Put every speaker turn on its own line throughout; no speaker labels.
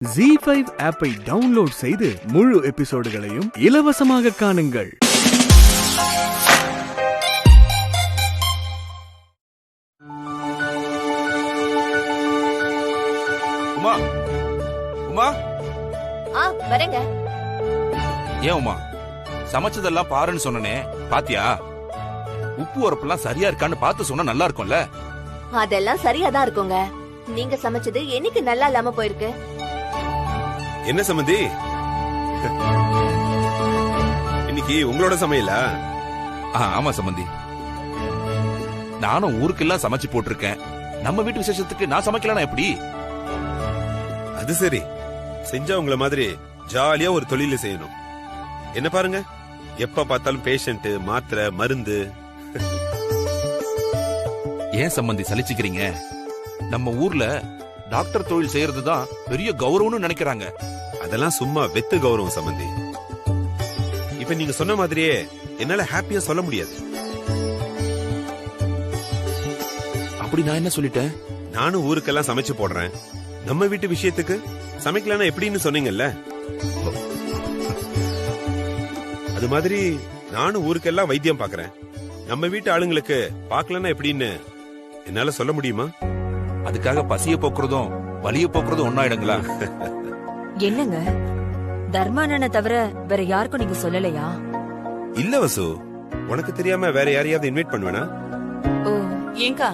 ZEE5 ஆப்பை download செய்து முழு எபிசோடுகளையும் இலவசமாக காணுங்கள்.
உமா, உமா,
வரேங்க.
ஏன் உமா சமைச்சதெல்லாம் பாருன்னு சொன்னனே, பாத்தியா? உப்பு உரப்புலாம் சரியா இருக்கான்னு பார்த்து சொன்னா நல்லா இருக்கும்ல.
அதெல்லாம் சரியாதான் இருக்குங்க. நீங்க சமைச்சது என்னைக்கு நல்லா இல்லாம போயிருக்கு?
என்ன சம்மந்தி, இன்னைக்கு உங்களோட சமையலா?
ஆமா சம்பந்தி, நானும் ஊருக்கெல்லாம் சமைச்சு போட்டிருக்கேன். நம்ம வீட்டு விசேஷத்துக்கு நான் சமைக்கலாம் எப்படி?
அது சரி, செஞ்சா உங்கள மாதிரி ஜாலியா ஒரு தொழில செய்யணும். என்ன பாருங்க, எப்ப பார்த்தாலும் பேஷண்ட், மாத்திரை, மருந்து.
ஏன் சம்பந்தி சலிச்சுக்கிறீங்க? நம்ம ஊர்ல டாக்டர் தொழில் செய்யறதுதான் பெரிய கௌரவம்னு நினைக்கிறாங்க.
அதெல்லாம் சும்மா வெத்து கௌரவம் சம்பந்தி. இப்ப நீங்க சொன்ன மாதிரியே என்னால ஹாப்பியா சொல்ல முடியாது.
அப்படி நான் என்ன சொல்லிட்டேன்?
நானும் ஊருக்கெல்லாம் சமைச்சு போடுறேன். நம்ம வீட்டு விஷயத்துக்கு சமைக்கலன்னா எப்படின்னு சொன்னீங்கல்ல, அது மாதிரி நானும் ஊருக்கெல்லாம் வைத்தியம் பாக்குறேன். நம்ம வீட்டு ஆளுங்களுக்கு பாக்கலன்னா எப்படின்னு என்னால சொல்ல முடியுமா?
அதுக்காக பசிய போக்குறதும் வலிய போக்குறதும் ஒன்னாயிடுங்களா?
என்னங்க, தர்மானனை தவிர வேற யாருக்கும் நீங்க சொல்லலையா?
இல்ல வசு, உனக்கு தெரியாம வேற யாரையாவது இன்வைட் பண்ணுவேனா?
ஓ,
ஏங்கா,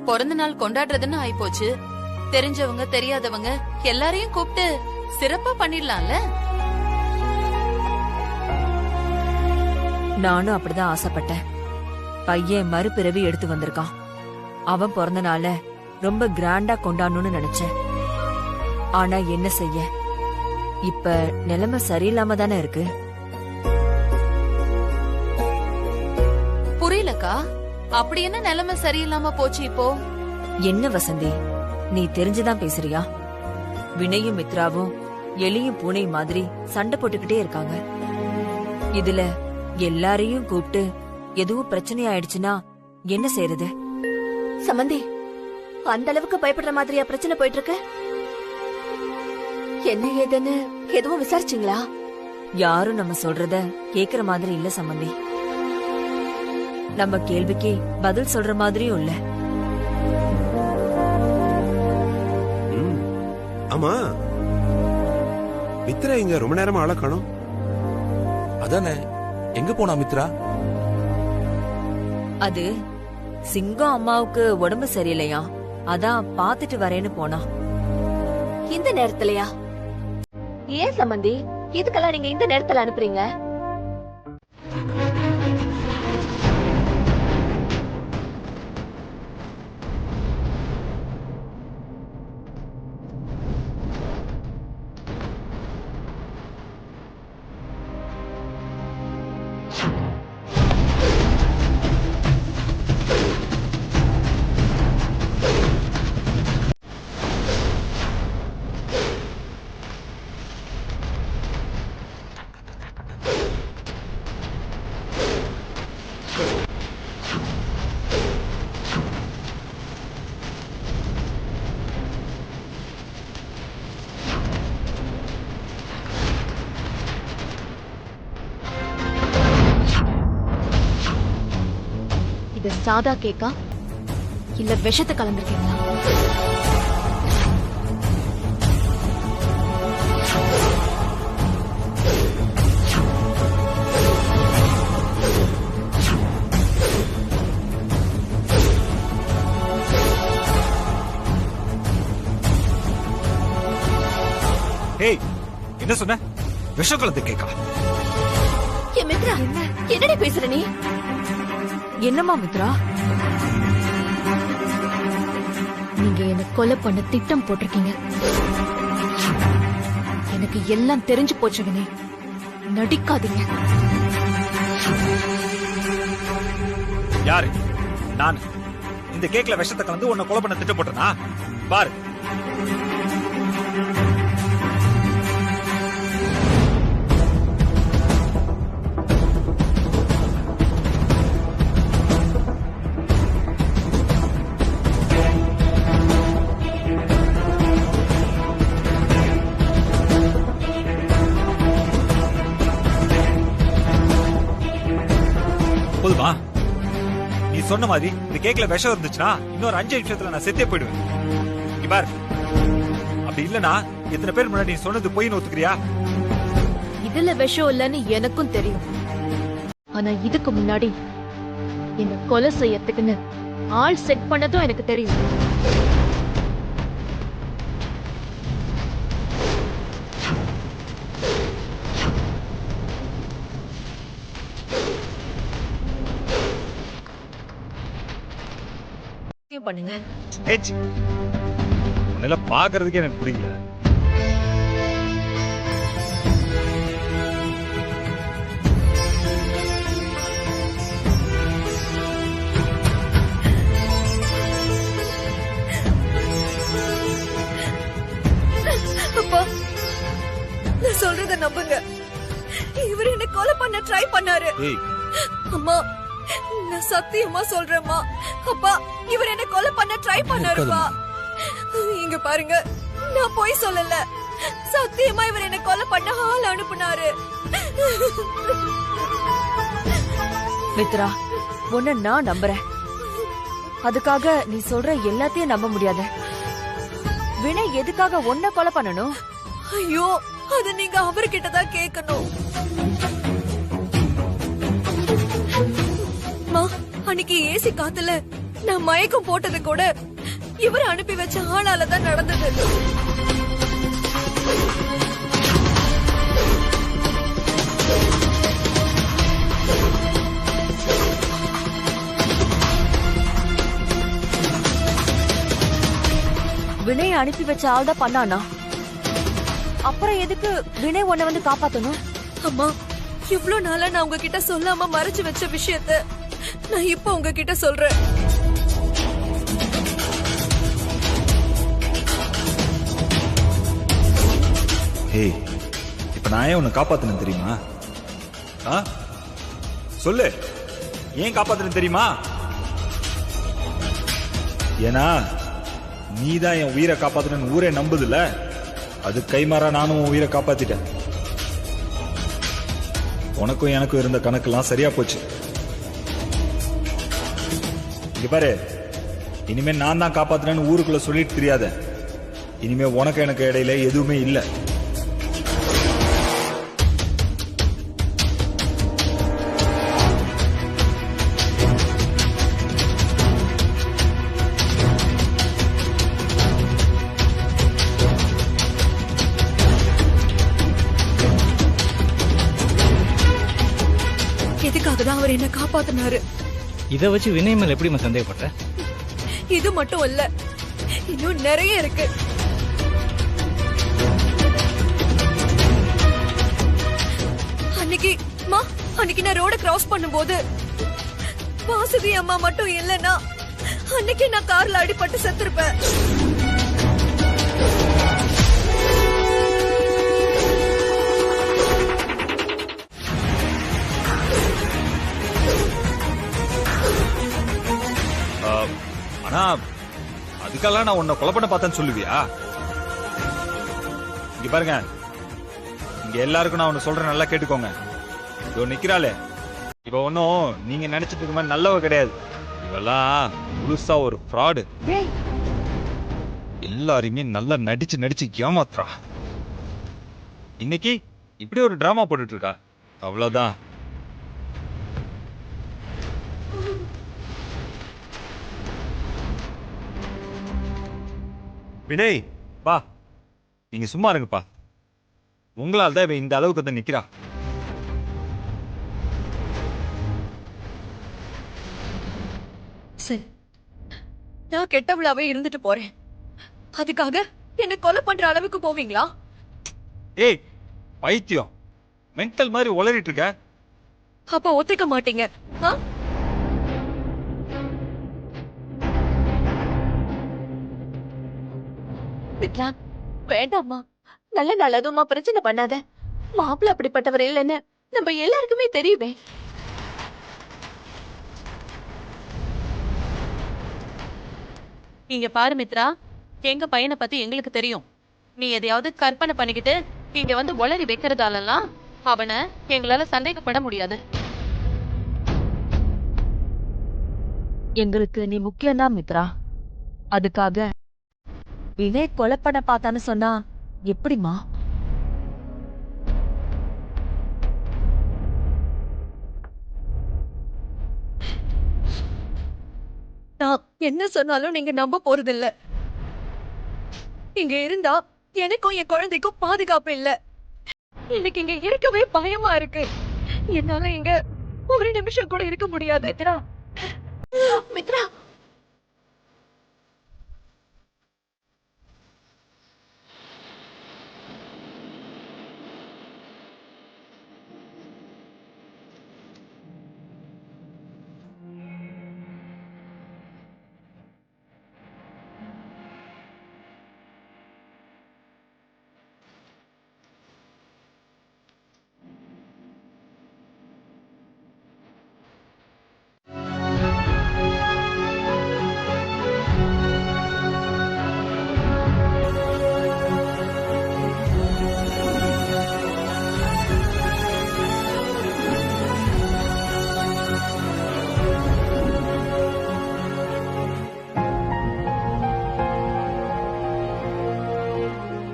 பிறந்த நாள் கொண்டாடுறதுன்னு ஆயிப்போச்சு. தெரிஞ்சவங்க தெரியாதவங்க எல்லாரையும் கூப்பிட்டு சிறப்பா பண்ணிடலாம்ல.
நானும் அப்படிதான் ஆசைப்பட்டேன். பையன் மறுபிறவி எடுத்து வந்திருக்கான். அவன் பிறந்த நாள ரொம்ப கிராண்டா கொண்டாடணும்னு நினைச்சேன். ஆனா என்ன செய்ய, இப்ப நிலைமை சரியில்லாம தானே இருக்கு.
புரியலக்கா, அப்படி என்ன நிலைமை சரியில்லாம போச்சு இப்போ?
என்ன வசந்தி, நீ தெரிஞ்சுதான் பேசுறியா? வினயும் மித்ராவும் எலியும் பூனை மாதிரி சண்டை போட்டுக்கிட்டே இருக்காங்க. இதுல எல்லாரையும் கூப்பிட்டு எதுவும் பிரச்சனை ஆயிடுச்சுன்னா என்ன செய்யறது?
சம்பந்தி, அந்த அளவுக்கு பயப்படுற மாதிரியா பிரச்சனை போயிட்டு இருக்கு? என்ன ஏதுன்னு எதுவும் விசாரிச்சீங்களா?
யாரும் நம்ம சொல்றத கேக்குற மாதிரி இல்ல சம்பந்தி. நம்ம கேள்விக்கு பதில் சொல்ற மாதிரியும் இல்ல.
ஆமா, மித்ரா இங்க ரொம்ப நேரமா ஆள காணோம்.
அதானே, எங்க போனா மித்ரா?
அது சிங்கம் அம்மாவுக்கு உடம்பு சரியில்லையா, அதான் பாத்துட்டு வரேன்னு போனா.
இந்த நேரத்துலயா? ஏன் சம்பந்தி, இதுக்கெல்லாம் நீங்க இந்த நேரத்துல அனுப்புறீங்க? இது சாதா கேக்கா இல்ல விஷத்தை கலந்துருக்கீங்களா?
ஏய், என்ன சொன்ன? விஷம் கலந்து கேக்கா?
ஏ மித்ரா, என்னடி பேசுற நீ?
என்னம்மா மித்ரா?
நீங்க என்ன கொலை பண்ண திட்டம் போட்டிருக்கீங்க. எனக்கு எல்லாம் தெரிஞ்சு போச்சுங்கனே, நடிக்காதீங்க.
யாரு? நான் இந்த கேக்ல விஷத்தை கலந்து உன்னை கொலை பண்ண திட்டம் போட்டனா? பாரு. சொன்ன மாதிரி இந்த கேக்ல விஷம் இருந்துச்சுன்னா இன்னொரு 5 நிமிஷத்துல நான் செத்தே போயிடுவேன். நீ பாரு, அப்படி இல்லனா எத்தனை பேர் முன்னாடி நீ சொன்னது பொய்ன்னு ஒத்துக்கிறியா?
இதுல விஷம் இல்லைன்னு எனக்கும் தெரியும். ஆனா இதுக்கு முன்னாடி என்ன கொலை செய்யறதுக்குன்னு ஆள் செட் பண்ணதும் எனக்கு தெரியும்.
பண்ணுங்க.
ஏச்சி, உன்னெல்லாம் பாக்குறதுக்கே எனக்கு பிடிக்கல.
அப்பா, நான் சொல்றத நம்புங்க. இவர் என்ன கொலை பண்ண ட்ரை பண்ணாரு.
ஏய்,
அம்மா, நான் சத்தியமா சொல்றேம்மா. அப்பா, இவர் என்ன கொலை பண்ண ட்ரை பண்ணாருப்பா. இங்க பாருங்க, நான் போய் சொல்லல. சத்தியமா இவர் என்ன கொலை பண்ண ஆள் அனுப்புனாரு. மித்ரா, உன்னை நான் நம்புறேன். அதுக்காக நீ சொல்ற எல்லாத்தையும் நம்ப முடியாது. வினய் எதுக்காக உன்னை கொலை பண்ணணும்? ஐயோ, அது நீங்க அவர்கிட்ட தான் கேட்கணும். அன்னைக்கு ஏசி காத்துல நான் மயக்கம் போட்டது கூட இவர் அனுப்பி வச்ச ஆளால தான் நடந்தது. வினய் அனுப்பி வச்ச ஆள் தான் பண்ணானா? அப்புறம் எதுக்கு வினய் உன்னை வந்து காப்பாத்தணும்? அம்மா, இவ்ளோ நாளா நான் உங்ககிட்ட சொல்லாம மறைச்சு வச்ச விஷயத்த நான் இப்ப உங்ககிட்ட சொல்றேன்.
ஏய், இப்ப நான் ஏன் உன்னை காப்பாத்தணும் தெரியுமா? சொல்லு, ஏன் காப்பாத்தணும் தெரியுமா? ஏன்னா நீதான் என் உயிரை காப்பாத்தணும்னு ஊரே நம்புதுல. அது கைமாறா நானும் உன் உயிரை காப்பாத்திட்டேன். உனக்கும் எனக்கும் இருந்த கணக்கெல்லாம் சரியா போச்சு. இங்க பாரு, இனிமே நான் தான் காப்பாத்தினேன்னு ஊருக்குள்ள சொல்லிட்டு தெரியாத. இனிமே உனக்கு எனக்கு இடையில எதுவுமே இல்ல.
எதுக்காக தான் அவர் என்ன காப்பாத்தினாரு?
இத வச்சு வினய் மேல எப்படி சந்தேகப்பட்ட?
இது மட்டும் இல்ல, இன்னும் நிறைய இருக்கு. அன்னைக்கு நான் ரோட கிராஸ் பண்ணும்போது வாசுகி அம்மா மட்டும் இல்லைன்னா அன்னைக்கு நான் கார்ல அடிபட்டு செத்துருப்பேன்.
ஆனா அதுக்கெல்லாம் நான் உன்னை கொலை பண்ண பார்த்தேன்னு சொல்லுவியா? இங்க பாருங்க, இங்க எல்லாருக்கும் நான் ஒன்னு சொல்றேன், நல்லா கேட்டுக்கோங்க. இவ நிக்கிறாளே, இவ ஒன்னும் நீங்க நினைச்சிட்டு இருக்க மாதிரி நல்லவ கிடையாது. இவெல்லாம் முழுசா ஒரு ஃப்ராடு. எல்லாரையுமே நல்லா நடிச்சு ஏமாத்துறா. இன்னைக்கு இப்படி ஒரு டிராமா போட்டுட்டு இருக்கா, அவ்வளவுதான்.
வினய்,
பா, நீங்க சும்மா இருங்கப்பா. உங்களால் தான் இந்த அளவுக்கு வந்து நிக்கிறா.
சரி, நான் கெட்டவளாவே இருந்துட்டு போறேன். அதுக்காக என்ன கொலை பண்ற அளவுக்கு போவீங்களா?
ஏய் பைத்தியம், மென்டல் மாதிரி உளறிட்டு இருக்க.
அப்ப ஒத்துக்க மாட்டீங்க? வேண்டாம்மா, நல்லதுமா, பிரச்சனை பண்ணாத. மாப்பிள்ள அப்படிப்பட்டவர் இல்லைன்னு நம்ம எல்லாருக்குமே தெரியுமே.
இங்க பாரு மித்ரா, எங்க பையனை பத்தி எங்களுக்கு தெரியும். நீ எதையாவது கற்பனை பண்ணிக்கிட்டு இங்க வந்து உளறி வைக்கிறதாலலாம் அவனை எங்களால சந்தேகப்பட முடியாது.
எங்களுக்கு நீ முக்கியம்தான் மித்ரா. அதுக்காக வினய் கொலை பண்ண பார்த்தான்னு சொன்னா எப்படிமா?
நான் என்ன சொன்னாலும் நீங்க நம்ப போறதில்ல. இங்க இருந்தா எனக்கும் என் குழந்தைக்கும் பாதுகாப்பு இல்ல. எனக்கு இங்க இருக்கவே பயமா இருக்கு. என்னால இங்க ஒரு நிமிஷம் கூட இருக்க முடியாது. மித்ரா, மித்ரா.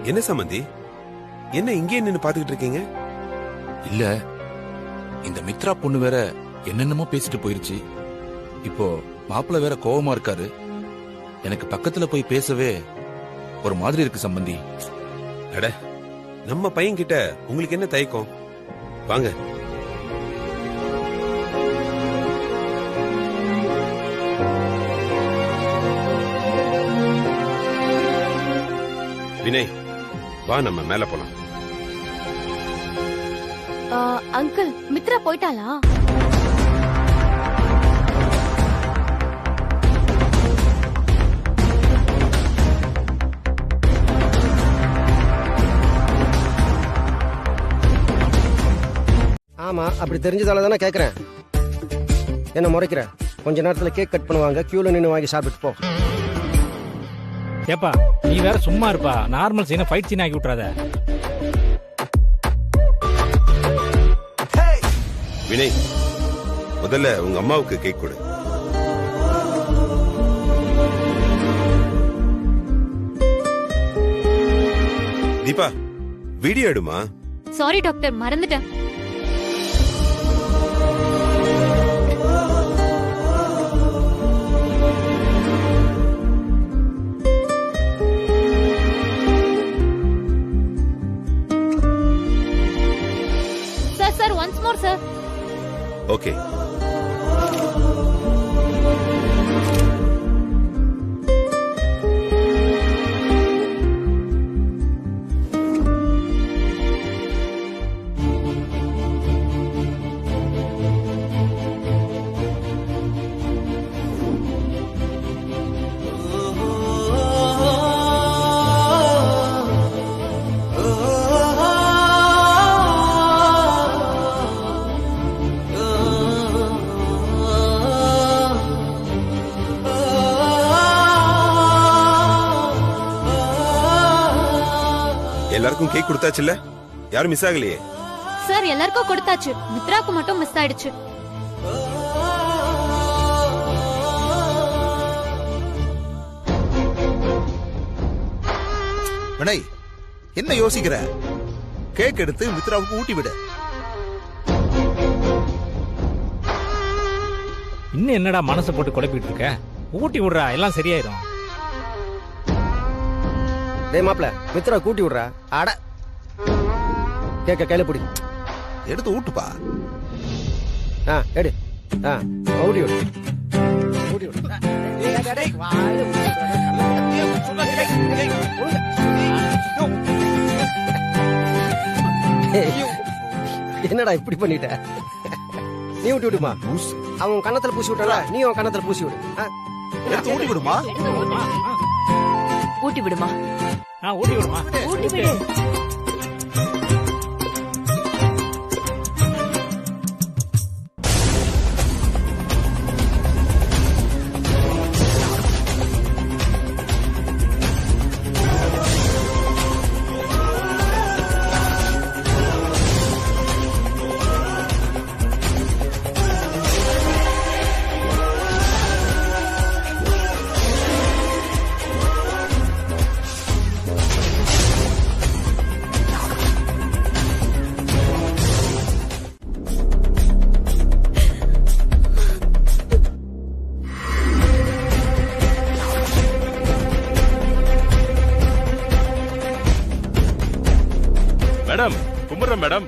என்ன சம்பந்தி, என்ன இங்கே நின்னு பாத்துக்கிட்டு இருக்கீங்க?
இல்ல, இந்த மித்ரா பொண்ணு வேற என்னென்னமோ பேசிட்டு போயிருச்சு. இப்போ மாப்பிள்ள வேற கோவமா இருக்காரு. எனக்கு பக்கத்துல போய் பேசவே ஒரு மாதிரி இருக்கு சம்பந்தி.
அட, நம்ம பையன் கிட்ட உங்களுக்கு என்ன தயக்கம்? வாங்க. வினய், வா நம்ம மேல போலாம்.
அங்கிள், மித்ரா போயிட்டாளா?
ஆமா, அப்படி தெரிஞ்சதால தானே கேக்குறேன். என்ன முறைக்கிற? கொஞ்ச நேரத்துல கேக் கட் பண்ணுவாங்க, கியூல நின்னு வாங்கி சாப்பிட்டு போ.
ஏப்பா நீ வேற சும்மா இருப்பா. நார்மல் சீனை ஃபைட் சீன் ஆக்கி விட்டுறாத.
வினய், முதல்ல உங்க அம்மாவுக்கு கேக் கொடு. தீபா, வீடியோ எடுமா.
சாரி டாக்டர், மறந்துட்டேன். Sir, once more sir.
Okay. எல்லாருக்கும் கேக் கொடுத்தாச்சுல்ல? யாரும் மிஸ் ஆகலையே?
சார், எல்லாருக்கும் கொடுத்தாச்சு. மித்ராக்கு மட்டும் மிஸ் ஆயிடுச்சு.
வினய், என்ன யோசிக்கிற? கேக் எடுத்து மித்ராவுக்கு ஊட்டி விடு.
இன்னும் என்னடா மனசை போட்டு குழப்பிட்டு இருக்க? ஊட்டி விடுறா, எல்லாம் சரியாயிரும்.
டேய் மாப்ள, மித்ரா கூட்டி விடுறா. அட, கேக்க கையில பிடி.
எடுத்து ஊட்டுப்பா.
எடு. ஊட்டி விடு. ஊட்டி விடு. என்னடா இப்படி பண்ணிட்ட? நீ ஊட்டி விடுமா. அவன் கண்ணத்துல பூசி விட்டானா, நீ அவன் கண்ணத்துல பூசி விடு.
எடுத்து ஊட்டி விடுமா.
ஊட்டி விடுமா.
ஊட்டி விடுமா.
ஊட்டி விடு.
மேடம் கும்பிடுறேன் மேடம்.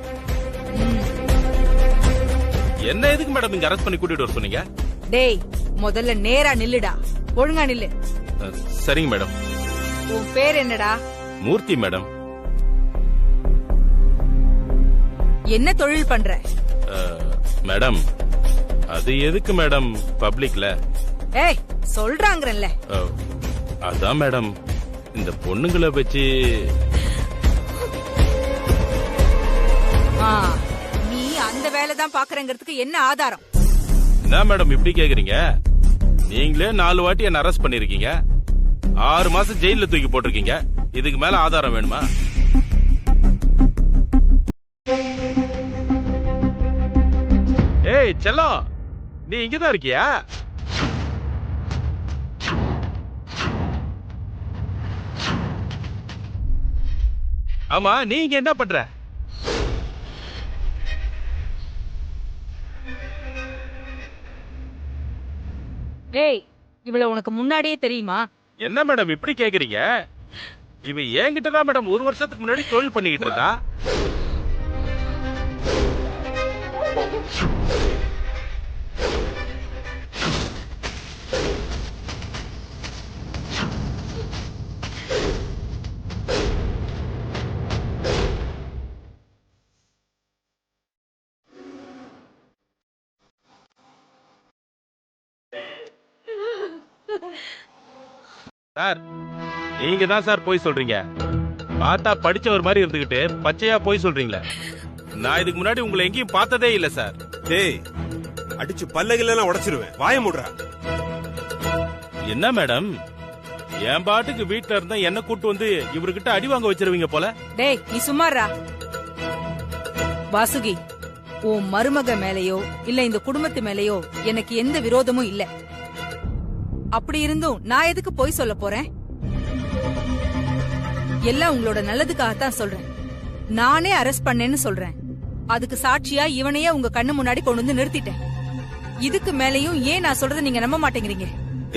என்ன எதுக்கு மேடம் இங்க அரெஸ்ட் பண்ணி கூட்டிட்டு வர சொன்னீங்க?
டேய் முதல்ல நேரா நில்லுடா. ஒழுங்கா நில்லு.
சரிங்க மேடம்.
உன் பேர் என்னடா?
மூர்த்தி மேடம்.
என்ன தொழில் பண்ற?
மேடம் அது எதுக்கு மேடம் பப்ளிக்ல?
ஏய் சொல்றாங்கறல்ல.
அதான் மேடம் இந்த பொண்ணுங்களை வச்சு.
நீ அந்த வேலை தான் பாக்குறங்கிறதுக்கு என்ன ஆதாரம்?
என்ன மேடம் இப்படி கேக்குறீங்க? நீங்களே 4 வாட்டி என்ன அரெஸ்ட் பண்ணிருக்கீங்க, 6 மாசம் ஜெயில தூக்கி போட்டிருக்கீங்க. இதுக்கு மேல ஆதாரம் வேணுமா? ஏய் செல்லம், நீ இங்கதான் இருக்கியா? ஆமா நீ இங்க என்ன பண்ற?
டேய் இவள உனக்கு முன்னாடியே தெரியுமா?
என்ன மேடம் இப்படி கேக்குறீங்க? இவ என்கிட்ட தான் மேடம் 1 வருஷத்துக்கு முன்னாடி தொழில் பண்ணிக்கிட்டு இருக்கா. சார் நீங்க தான் சார் போய் சொல்றீங்க. பார்த்தா படிச்சவர் மாதிரி இருந்துகிட்டு பச்சையா போய் சொல்றீங்களே. நான் இதுக்கு முன்னாடி உங்களை எங்கேயும் பார்த்ததே இல்ல சார்.
டேய் அடிச்சு பல்லகிலாம் உடைச்சிருவேன். வாய மூடுறா.
என்ன மேடம் என் பாட்டுக்கு வீட்டுல இருந்தா என்ன கூட்டு வந்து இவர்கிட்ட அடி வாங்க வச்சிருவீங்க போல.
டேய் நீ சும்மாறா. வாசுகி உன் மருமக மேலயோ இல்ல இந்த குடும்பத்து மேலயோ எனக்கு எந்த விரோதமும் இல்ல. அப்படி இருந்தும் நான் எதுக்கு போய் சொல்ல போறேன்? எல்லாம் உங்களோட நல்லதுக்காகத்தான் சொல்றேன். நானே அரெஸ்ட் பண்ணேன்னு சொல்றேன். அதுக்கு சாட்சியா இவனையே உங்க கண்ணு முன்னாடி கொண்டு வந்து நிறுத்திட்டேன். இதுக்கு மேலயும் ஏன் நான் சொல்றதை நீங்க நம்ப மாட்டேங்கிறீங்க?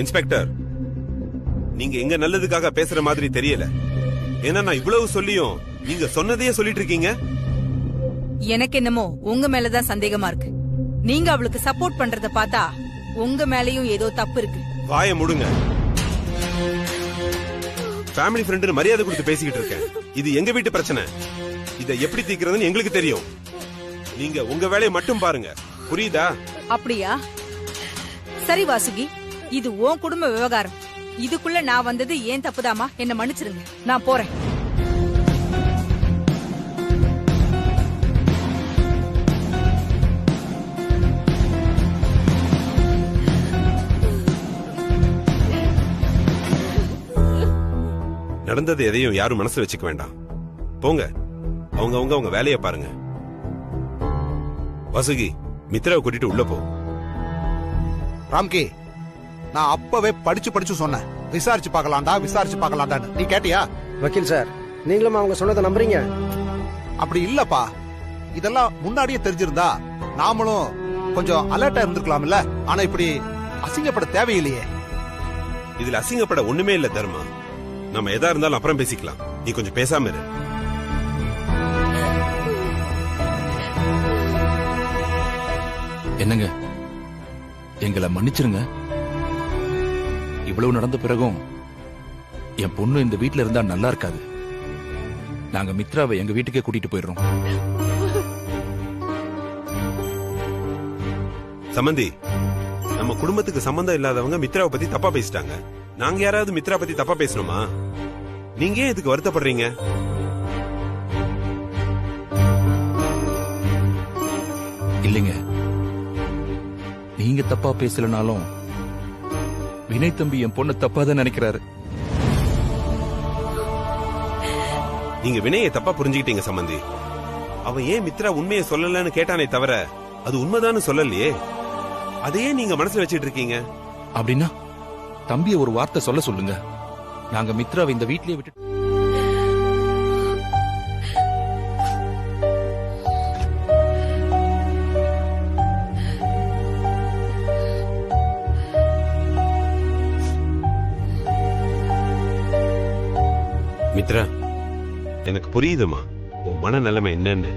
இன்ஸ்பெக்டர், நீங்க எங்க நல்லதுக்காக பேசுற மாதிரி தெரியல. ஏன்னா நான் இவ்வளவு சொல்லியும் நீங்க சொன்னதையே சொல்லிட்டு இருக்கீங்க.
எனக்கு என்னமோ உங்க மேலதான் சந்தேகமா இருக்கு. நீங்க அவளுக்கு சப்போர்ட் பண்றத பார்த்தா உங்க மேலயும் ஏதோ தப்பு இருக்கு.
வாய முடுங்க. ஃபேமிலி ஃப்ரெண்ட் மரியாதை கொடுத்து பேசிக்கிட்டு இருக்கேன். இது எங்க வீட்டு பிரச்சனை. இதை எப்படி தீர்க்கிறதுன்னு எங்களுக்கு தெரியும். நீங்க உங்க வேலையை மட்டும் பாருங்க. புரியுதா?
அப்படியா? சரி வாசுகி, இது உன் குடும்ப விவகாரம். இதுக்குள்ள நான் வந்தது ஏன் தப்புதாமா? என்ன மன்னிச்சிருங்க, நான் போறேன்.
நடந்தது எதையும் யாரும் மனசுல வச்சுக்க வேண்டாம். போங்க, அவங்க வேலையை பாருங்க. வாசுகி, மித்ராவை கூட்டிட்டு உள்ள போ.
ராம்கி, நான் அப்பவே படிச்சு சொன்னேன், விசாரிச்சு பார்க்கலாம்டான்னு. நீ கேட்டியா?
வக்கீல் சார், நீங்களும் அவங்க சொன்னதை நம்புறீங்க?
அப்படி இல்லப்பா. இதெல்லாம் முன்னாடியே தெரிஞ்சிருந்தா நாமளும் கொஞ்சம் அலர்ட்டா இருந்திருக்கலாம்ல. ஆனா இப்படி அசிங்கப்பட தேவையில்லையே.
இதுல அசிங்கப்பட ஒண்ணுமே இல்ல தர்மா. நம்ம எதா இருந்தாலும் அப்புறம் பேசிக்கலாம். நீ கொஞ்சம் பேசாம இரு.
என்னங்க, எங்களை மன்னிச்சிருங்க. இவ்வளவு நடந்த பிறகும் என் பொண்ணு இந்த வீட்ல இருந்தா நல்லா இருக்காது. நாங்க மித்ராவை எங்க வீட்டுக்கே கூட்டிட்டு போயிடுறோம்.
சம்பந்தி, நம்ம குடும்பத்துக்கு சம்பந்தம் இல்லாதவங்க மித்ராவை பத்தி தப்பா பேசிட்டாங்க. நாங்க யாராவது மித்ரா பத்தி தப்பா பேசணுமா? நீங்க ஏன் இதுக்கு வருத்தப்படுறீங்க?
இல்லைங்க, நீங்க தப்பா பேசலனாலும் வினய் தம்பி என் பொண்ணு தப்பா தான் நினைக்கிறாரு.
நீங்க வினயை தப்பா புரிஞ்சுக்கிட்டீங்க சம்பந்தி. அவன் ஏன் மித்ரா உண்மையை சொல்லலன்னு கேட்டானே தவிர அது உண்மைதான்னு சொல்லலையே. அதையே நீங்க மனசுல வச்சிட்டு இருக்கீங்க.
அப்படின்னா தம்பிய ஒரு வார்த்தை சொல்ல சொல்லுங்க. நாங்க மித்ராவை இந்த வீட்லயே விட்டு.
மித்ரா, எனக்கு புரியுதுமா. உன் மனநிலைமை என்னன்னு.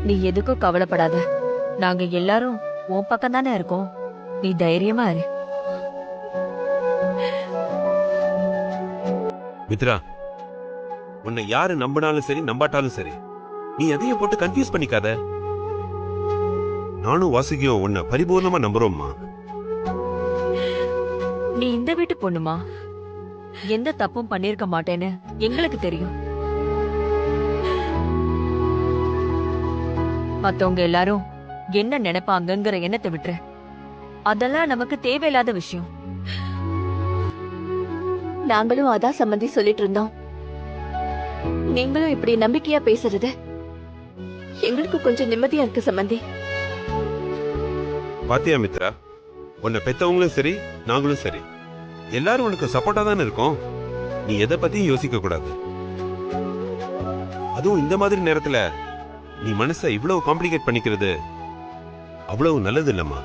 நீ எதுக்கும் கவலைப்படாத. நாங்க எல்லாரும் உன் பக்கம் தானே இருக்கோம். நீ தைரியமா இரு.
மித்ரா, உன்னை யாரு நம்பினாலும் சரி நம்பாட்டாலும் சரி, நீ எதையும் போட்டு கன்ஃபியூஸ் பண்ணிக்காத. நானும் வாசுகியும் உன்னை பரிபூர்ணமா நம்புறோம்மா.
நீ இந்த வீட்டு பொண்ணுமா, எந்த தப்பும் பண்ணிருக்க மாட்டேன்னு எங்களுக்கு தெரியும். மத்தவங்க எல்லாரும் என்ன நினைப்பாங்கங்கிற எண்ணத்தை விட்டுரு. அதெல்லாம் நமக்கு தேவையில்லாத விஷயம்.
நாங்களும் அதான் சம்பந்தி சொல்லிட்டு இருந்தோம். நீங்களும் இப்படி நம்பிக்கையா பேசுறது எங்களுக்கு கொஞ்சம் நிம்மதியா இருக்கு சம்பந்தி.
பாத்தியா மித்ரா, உன்னை பெத்தவங்களும் சரி நாங்களும் சரி எல்லாரும் உனக்கு சப்போர்ட்டா தானே இருக்கோம். நீ எதை பத்தியும் யோசிக்க கூடாது. அதுவும் இந்த மாதிரி நேரத்துல நீ மனசை இவ்வளவு காம்ப்ளிகேட் பண்ணிக்கிறது அவ்வளவு நல்லது இல்லம்மா.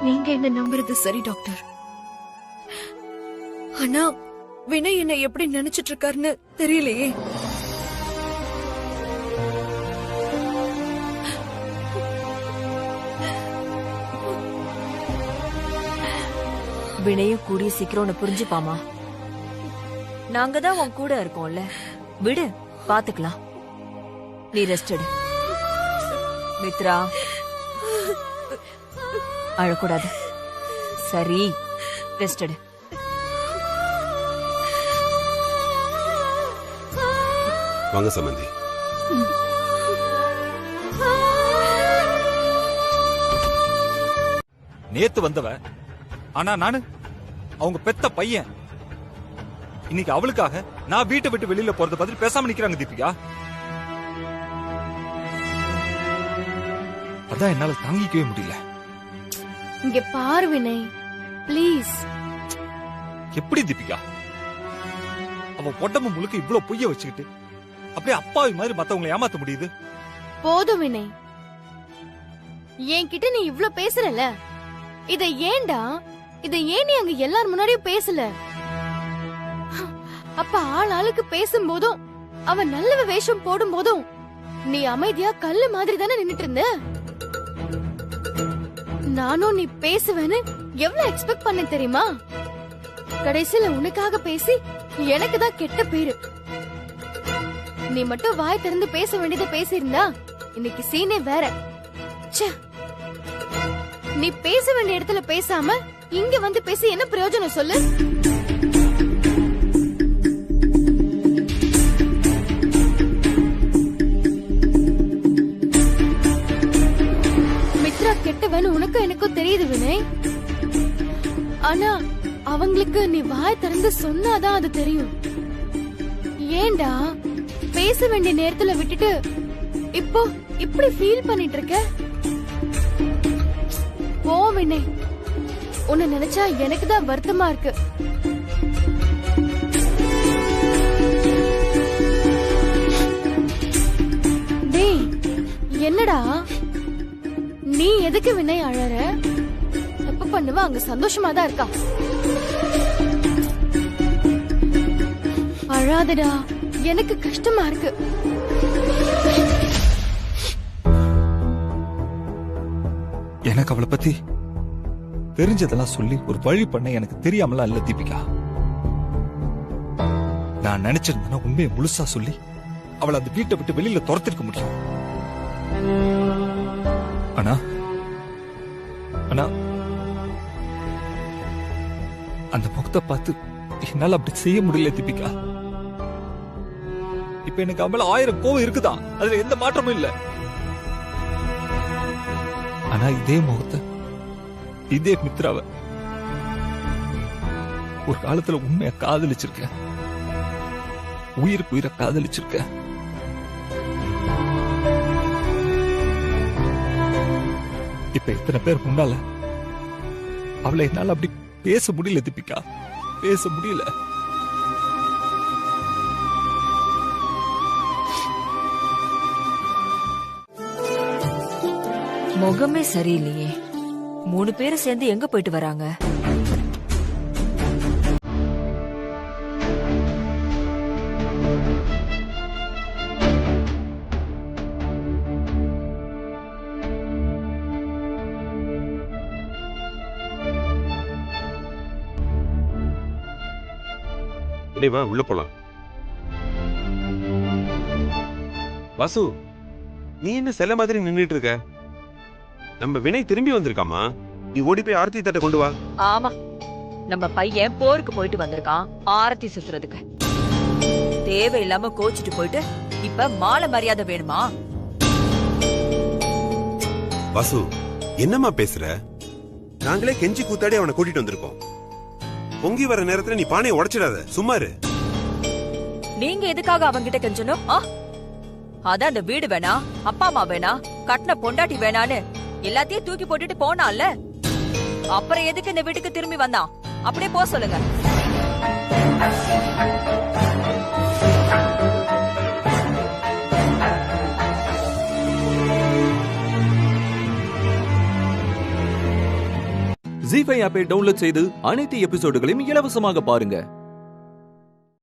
நீங்க என்ன நம்புறது சரி டாக்டர். ஆனா வினய் என்ன எப்படி நினைச்சிட்டு இருக்காருன்னு தெரியலையே.
வினையும் கூடிய சீக்கிரம் உன்னை புரிஞ்சுப்பாமா. நாங்க தான் உன் கூட இருக்கோம்ல. விடு, பாத்துக்கலாம். நீ ரெஸ்ட் எடு. மித்ரா, அழக்கூடாது. சரி, ரெஸ்ட் எடு.
வாங்க சம்பந்தி.
நேத்து வந்தவ, ஆனா நானு அவங்க பெத்த பையன். இன்னைக்கு அவளுக்காக நான் வீட்டை விட்டு வெளியில போறத பத்தி பேசாம நிக்கிறாங்க தீபிகா. அதான் என்னால தாங்கிக்கவே முடியல.
இங்க பாரு வினய், ப்ளீஸ்.
எப்படி தீபிகா அவ உடம்பு முழுக்க இவ்வளவு பொய்ய வச்சுக்கிட்டு அப்படியே அப்பாவி மாதிரி மத்தவங்களை ஏமாத்த முடியுது?
போதும் வினய், என்கிட்ட நீ இவ்ளோ பேசுறல, இதை ஏன் நீ அங்க எல்லார் முன்னாடியும் பேசல? அப்ப ஆளுக்கு பேசும்போதும் அவன் நல்ல வேஷம் போடும் போதும் நீ அமைதியா கல்லு மாதிரி தானே நின்னுட்டு இருந்த. நானும் நீ பேசுவேன்னு எவ்வளவு எக்ஸ்பெக்ட் பண்ண தெரியுமா? கடைசியில உனக்காக பேசி எனக்கு தான் கெட்ட பேரு. நீ மட்டும் வாய் திறந்து பேச வேண்டியதை பேசியிருந்தா இன்னைக்கு சீனே வேற. நீ பேச வேண்டிய இடத்துல பேசாம இங்க வந்து பேசி என்ன பிரயோஜனம் சொல்லு? மித்ரா கெட்டவன்னு உனக்கும் எனக்கும் தெரியுது வினய். ஆனா அவங்களுக்கு நீ வாய் திறந்து சொன்னாதான் அது தெரியும். ஏண்டா பேச வேண்டிய நேரத்துல விட்டுட்டு இப்போ இப்படி ஃபீல் பண்ணிட்டு இருக்க? போ வினய், உன்னை நினைச்சா எனக்கு தான் வருத்தமா இருக்கு. டேய், என்னடா நீ எதுக்கு வினய் அழற? எப்ப பண்ணுவ அங்க சந்தோஷமா தான் இருக்கா. அழாதடா, எனக்கு கஷ்டமா இருக்கு.
எனக்கு அவளை பத்தி தெரிஞ்சதெல்லாம் சொல்லி ஒரு வழி பண்ண எனக்கு தெரியாமலாம் இல்ல தீபிகா. நான் நினைச்சிருந்தேன்னா உண்மையை முழுசா சொல்லி அவளை அந்த வீட்டை விட்டு வெளியில துரத்திருக்க முடியும். ஆனா ஆனா அந்த முகத்தை பார்த்து என்னால அப்படி செய்ய முடியல தீபிகா. இப்ப எனக்கு அவள 1000 கோவம் இருக்குதான், அதுல எந்த மாற்றமும் இல்ல. ஆனா இதே முகத்தை, இதே மித்ராவை ஒரு காலத்துல உண்மையா காதலிச்சிருக்க, உயிருக்கு உயிரை காதலிச்சிருக்க. இப்ப இத்தனை பேர் முன்னால அவளை என்னால அப்படி பேச முடியல தீபிகா, பேச முடியல.
முகமே சரியில்லையே. 3 பேரும் சேர்ந்து எங்க போயிட்டு வராங்க?
டேய் வா உள்ள போலாம். வாசு, நீ என்ன செல்ல மாதிரி நின்னுட்டு இருக்க? நம்ம வினய் திரும்பி வந்திருக்காமா, நீ ஓடி போய் ஆர்த்தி தட்டை கொண்டு வா.
ஆமா, நம்ம பையன் போருக்கு போயிட்டு வந்திருக்கான் ஆரத்தி சுத்துறதுக்கு. தேவையில்லாம கோச்சிட்டு போயிட்டு இப்ப மாலை மரியாதை வேணுமா?
வாசு, என்னம்மா பேசுற? நாங்களே கெஞ்சி கூத்தாடி அவனை கூட்டிட்டு வந்திருக்கோம். பொங்கி வர நேரத்துல நீ பானையை உடைச்சிடாத, சும்மா இரு.
நீங்க எதுக்காக அவங்கிட்ட கெஞ்சணும்? அதான் அந்த வீடு வேணா, அப்பா அம்மா வேணா, கட்டின பொண்டாட்டி வேணான்னு எல்லாத்தையும் தூக்கி போட்டுட்டு போனான்ல, அப்புறம் எதுக்கு இந்த வீட்டுக்கு திரும்பி வந்தான்? அப்படியே போ சொல்லுங்க.
ஜீ5 ஆப்பை டவுன்லோட் செய்து அனைத்து எபிசோடுகளையும் இலவசமாக பாருங்க.